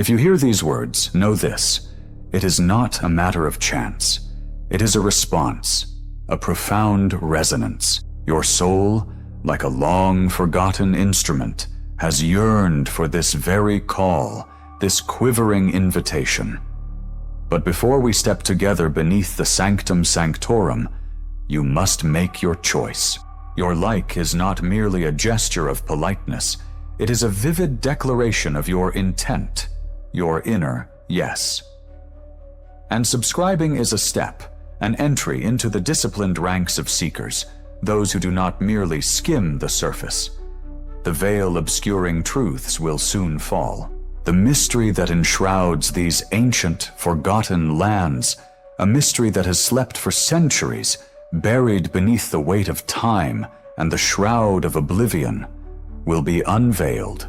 If you hear these words, know this: it is not a matter of chance. It is a response, a profound resonance. Your soul, like a long-forgotten instrument, has yearned for this very call, this quivering invitation. But before we step together beneath the sanctum sanctorum, you must make your choice. Your like is not merely a gesture of politeness. It is a vivid declaration of your intent, your inner yes. And subscribing is a step, an entry into the disciplined ranks of seekers, those who do not merely skim the surface. The veil obscuring truths will soon fall. The mystery that enshrouds these ancient, forgotten lands, a mystery that has slept for centuries, buried beneath the weight of time and the shroud of oblivion, will be unveiled.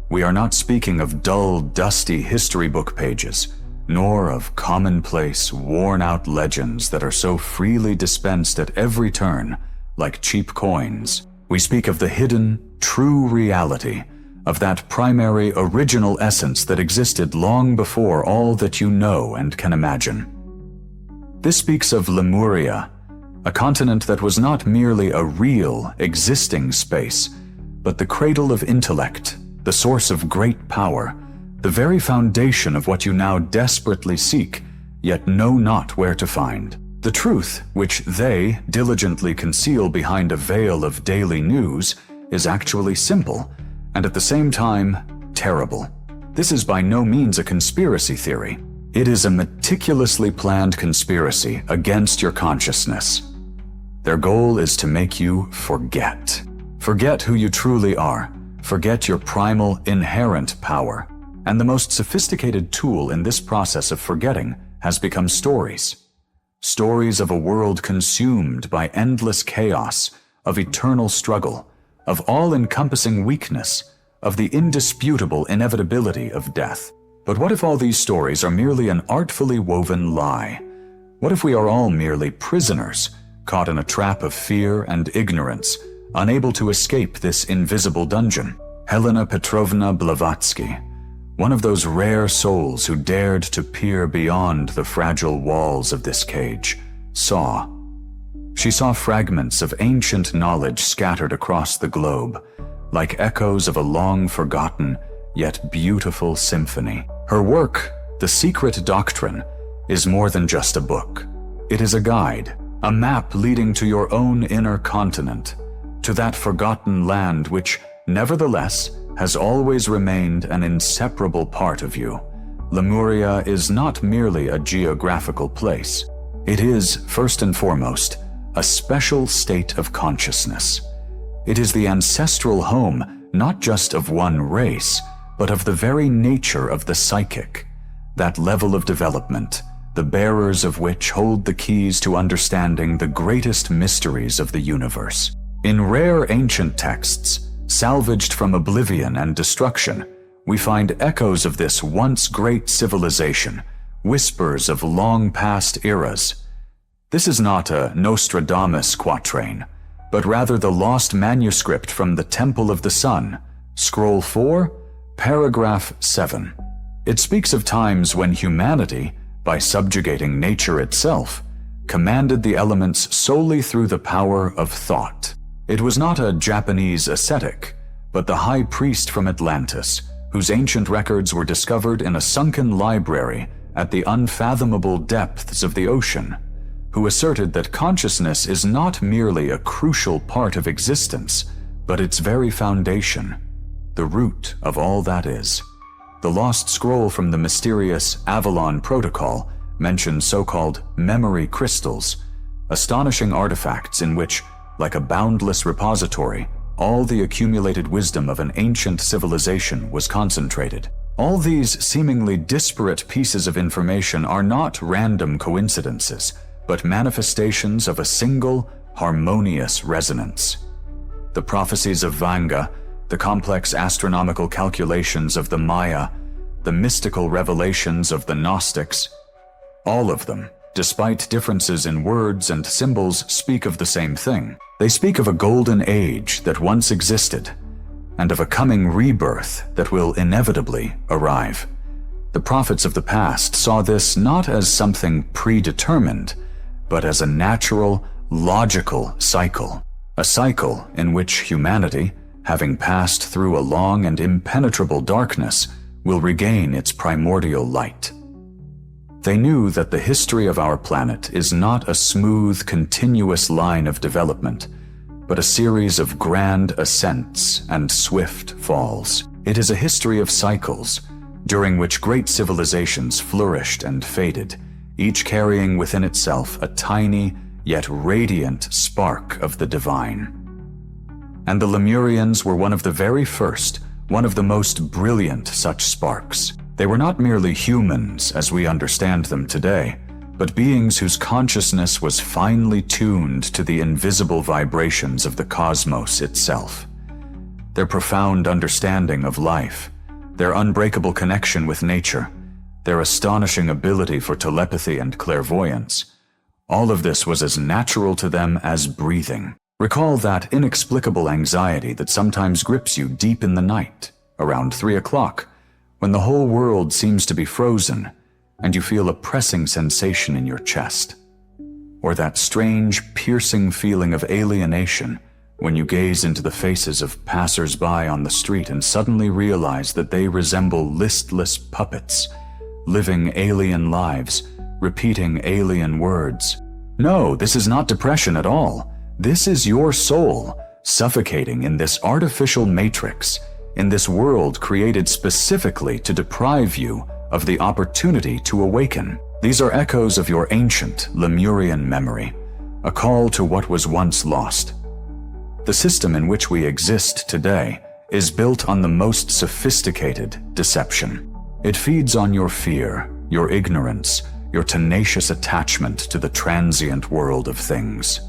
We are not speaking of dull, dusty history book pages, nor of commonplace, worn-out legends that are so freely dispensed at every turn, like cheap coins. We speak of the hidden, true reality, of that primary, original essence that existed long before all that you know and can imagine. This speaks of Lemuria, a continent that was not merely a real, existing space, but the cradle of intellect, the source of great power, the very foundation of what you now desperately seek, yet know not where to find. The truth, which they diligently conceal behind a veil of daily news, is actually simple, and at the same time, terrible. This is by no means a conspiracy theory. It is a meticulously planned conspiracy against your consciousness. Their goal is to make you forget. Forget who you truly are. Forget your primal, inherent power. And the most sophisticated tool in this process of forgetting has become stories. Stories of a world consumed by endless chaos, of eternal struggle, of all-encompassing weakness, of the indisputable inevitability of death. But what if all these stories are merely an artfully woven lie? What if we are all merely prisoners, caught in a trap of fear and ignorance, unable to escape this invisible dungeon? Helena Petrovna Blavatsky, one of those rare souls who dared to peer beyond the fragile walls of this cage, saw. She saw fragments of ancient knowledge scattered across the globe, like echoes of a long-forgotten, yet beautiful symphony. Her work, The Secret Doctrine, is more than just a book. It is a guide, a map leading to your own inner continent, to that forgotten land which, nevertheless, has always remained an inseparable part of you. Lemuria is not merely a geographical place. It is, first and foremost, a special state of consciousness. It is the ancestral home not just of one race, but of the very nature of the psychic, that level of development, the bearers of which hold the keys to understanding the greatest mysteries of the universe. In rare ancient texts, salvaged from oblivion and destruction, we find echoes of this once great civilization, whispers of long-past eras. This is not a Nostradamus quatrain, but rather the lost manuscript from the Temple of the Sun, Scroll 4, Paragraph 7. It speaks of times when humanity, by subjugating nature itself, commanded the elements solely through the power of thought. It was not a Japanese ascetic, but the high priest from Atlantis, whose ancient records were discovered in a sunken library at the unfathomable depths of the ocean, who asserted that consciousness is not merely a crucial part of existence, but its very foundation, the root of all that is. The lost scroll from the mysterious Avalon Protocol mentions so-called memory crystals, astonishing artifacts in which, like a boundless repository, all the accumulated wisdom of an ancient civilization was concentrated. All these seemingly disparate pieces of information are not random coincidences, but manifestations of a single, harmonious resonance. The prophecies of Vanga, the complex astronomical calculations of the Maya, the mystical revelations of the Gnostics, all of them, despite differences in words and symbols, speak of the same thing. They speak of a golden age that once existed, and of a coming rebirth that will inevitably arrive. The prophets of the past saw this not as something predetermined, but as a natural, logical cycle. A cycle in which humanity, having passed through a long and impenetrable darkness, will regain its primordial light. They knew that the history of our planet is not a smooth, continuous line of development, but a series of grand ascents and swift falls. It is a history of cycles, during which great civilizations flourished and faded, each carrying within itself a tiny yet radiant spark of the divine. And the Lemurians were one of the very first, one of the most brilliant such sparks. They were not merely humans as we understand them today, but beings whose consciousness was finely tuned to the invisible vibrations of the cosmos itself. Their profound understanding of life, their unbreakable connection with nature, their astonishing ability for telepathy and clairvoyance, all of this was as natural to them as breathing. Recall that inexplicable anxiety that sometimes grips you deep in the night, around 3 o'clock, when the whole world seems to be frozen and you feel a pressing sensation in your chest. Or that strange, piercing feeling of alienation when you gaze into the faces of passers-by on the street and suddenly realize that they resemble listless puppets, living alien lives, repeating alien words. No, this is not depression at all. This is your soul, suffocating in this artificial matrix, in this world created specifically to deprive you of the opportunity to awaken. These are echoes of your ancient Lemurian memory, a call to what was once lost. The system in which we exist today is built on the most sophisticated deception. It feeds on your fear, your ignorance, your tenacious attachment to the transient world of things.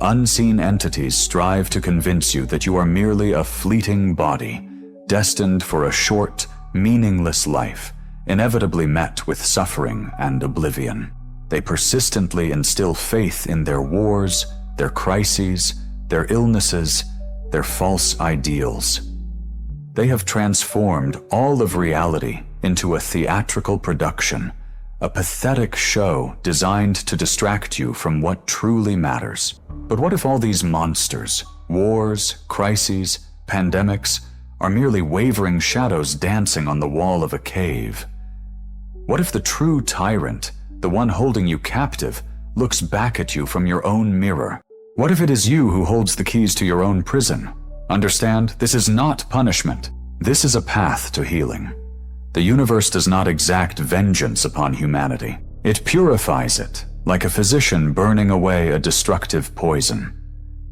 Unseen entities strive to convince you that you are merely a fleeting body, destined for a short, meaningless life, inevitably met with suffering and oblivion. They persistently instill faith in their wars, their crises, their illnesses, their false ideals. They have transformed all of reality into a theatrical production, a pathetic show designed to distract you from what truly matters. But what if all these monsters, wars, crises, pandemics, are merely wavering shadows dancing on the wall of a cave? What if the true tyrant, the one holding you captive, looks back at you from your own mirror? What if it is you who holds the keys to your own prison? Understand, this is not punishment. This is a path to healing. The universe does not exact vengeance upon humanity. It purifies it, like a physician burning away a destructive poison.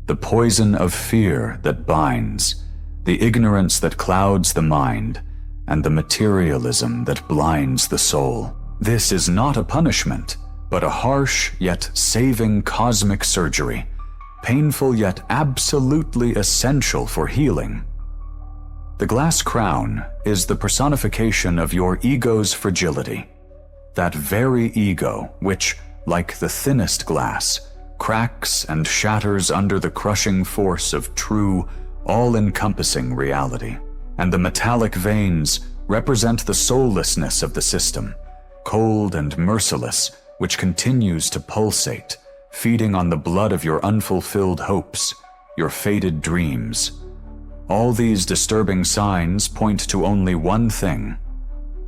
The poison of fear that binds, the ignorance that clouds the mind, and the materialism that blinds the soul. This is not a punishment, but a harsh yet saving cosmic surgery, painful yet absolutely essential for healing. The glass crown is the personification of your ego's fragility, that very ego which, like the thinnest glass, cracks and shatters under the crushing force of true, all-encompassing reality. And the metallic veins represent the soullessness of the system, cold and merciless, which continues to pulsate, feeding on the blood of your unfulfilled hopes, your faded dreams. All these disturbing signs point to only one thing.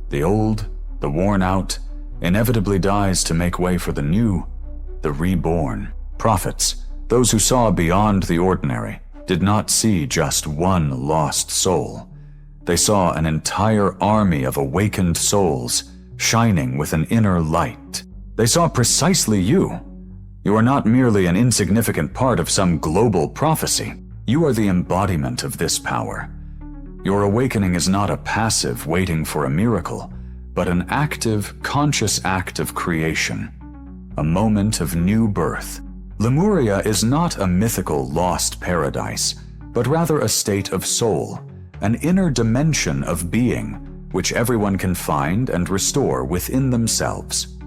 The old, the worn out, inevitably dies to make way for the new, the reborn. Prophets, those who saw beyond the ordinary, did not see just one lost soul. They saw an entire army of awakened souls, shining with an inner light. They saw precisely you. You are not merely an insignificant part of some global prophecy. You are the embodiment of this power. Your awakening is not a passive waiting for a miracle, but an active, conscious act of creation, a moment of new birth. Lemuria is not a mythical lost paradise, but rather a state of soul, an inner dimension of being, which everyone can find and restore within themselves.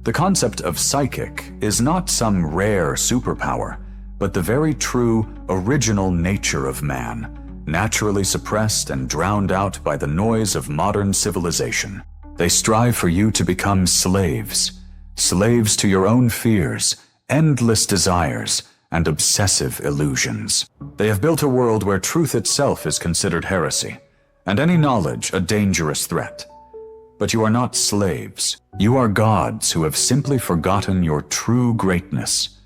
The concept of psychic is not some rare superpower, but the very true, original nature of man, naturally suppressed and drowned out by the noise of modern civilization. They strive for you to become slaves to your own fears, endless desires, and obsessive illusions. They have built a world where truth itself is considered heresy, and any knowledge a dangerous threat. But you are not slaves. You are gods who have simply forgotten your true greatness.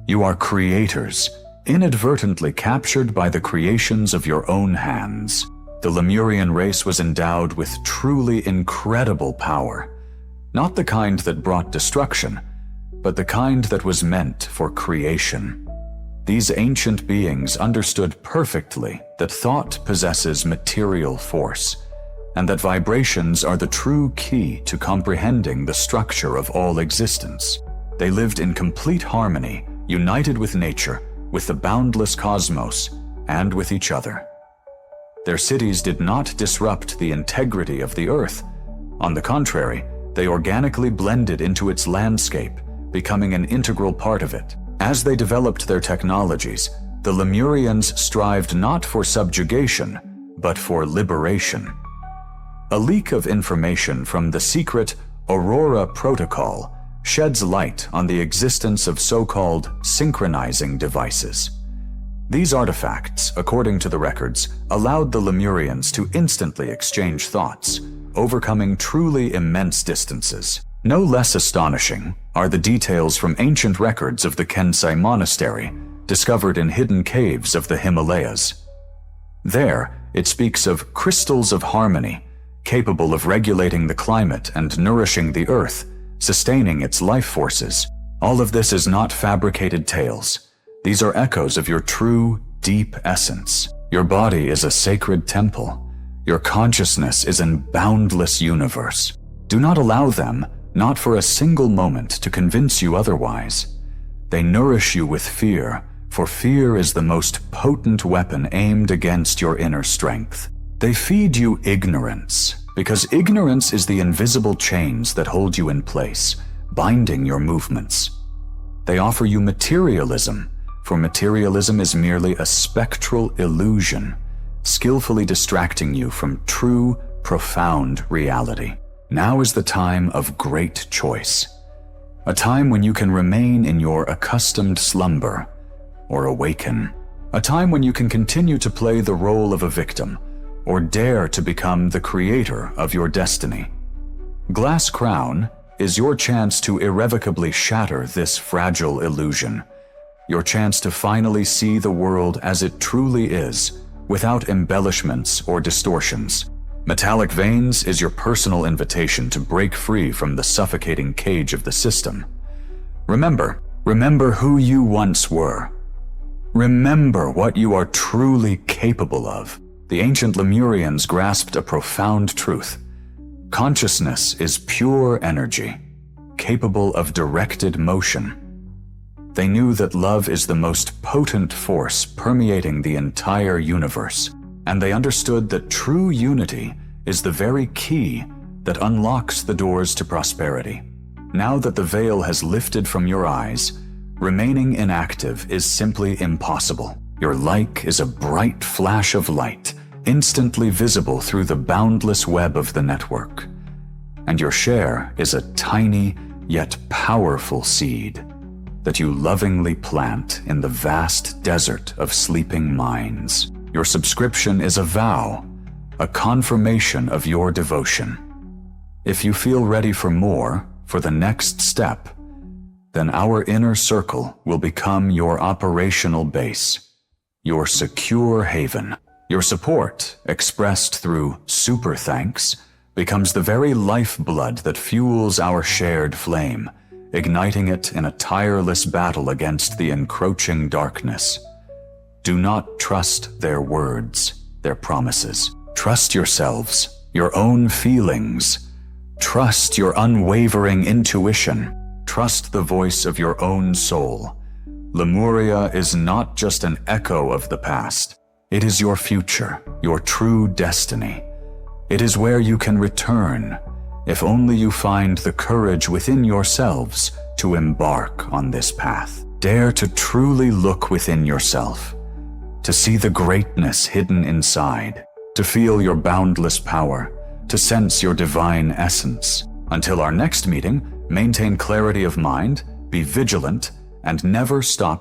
You are creators, inadvertently captured by the creations of your own hands. The Lemurian race was endowed with truly incredible power, not the kind that brought destruction, but the kind that was meant for creation. These ancient beings understood perfectly that thought possesses material force, and that vibrations are the true key to comprehending the structure of all existence. They lived in complete harmony, united with nature, with the boundless cosmos, and with each other. Their cities did not disrupt the integrity of the earth. On the contrary, they organically blended into its landscape, becoming an integral part of it. As they developed their technologies, the Lemurians strived not for subjugation, but for liberation. A leak of information from the secret Aurora Protocol sheds light on the existence of so-called synchronizing devices. These artifacts, according to the records, allowed the Lemurians to instantly exchange thoughts, overcoming truly immense distances. No less astonishing are the details from ancient records of the Kensei Monastery, discovered in hidden caves of the Himalayas. There, it speaks of crystals of harmony, capable of regulating the climate and nourishing the earth, sustaining its life forces. All of this is not fabricated tales. These are echoes of your true, deep essence. Your body is a sacred temple. Your consciousness is a boundless universe. Do not allow them, not for a single moment, to convince you otherwise. They nourish you with fear, for fear is the most potent weapon aimed against your inner strength. They feed you ignorance, because ignorance is the invisible chains that hold you in place, binding your movements. They offer you materialism, for materialism is merely a spectral illusion, skillfully distracting you from true, profound reality. Now is the time of great choice, a time when you can remain in your accustomed slumber or awaken, a time when you can continue to play the role of a victim or dare to become the creator of your destiny. Glass Crown is your chance to irrevocably shatter this fragile illusion, your chance to finally see the world as it truly is, without embellishments or distortions. Metallic Veins is your personal invitation to break free from the suffocating cage of the system. Remember who you once were. Remember what you are truly capable of. The ancient Lemurians grasped a profound truth. Consciousness is pure energy, capable of directed motion. They knew that love is the most potent force permeating the entire universe, and they understood that true unity is the very key that unlocks the doors to prosperity. Now that the veil has lifted from your eyes, remaining inactive is simply impossible. Your like is a bright flash of light, instantly visible through the boundless web of the network. And your share is a tiny yet powerful seed that you lovingly plant in the vast desert of sleeping minds. Your subscription is a vow, a confirmation of your devotion. If you feel ready for more, for the next step, then our inner circle will become your operational base, your secure haven. Your support, expressed through super thanks, becomes the very lifeblood that fuels our shared flame, igniting it in a tireless battle against the encroaching darkness. Do not trust their words, their promises. Trust yourselves, your own feelings. Trust your unwavering intuition. Trust the voice of your own soul. Lemuria is not just an echo of the past. It is your future, your true destiny. It is where you can return, if only you find the courage within yourselves to embark on this path. Dare to truly look within yourself, to see the greatness hidden inside, to feel your boundless power, to sense your divine essence. Until our next meeting, maintain clarity of mind, be vigilant, and never stop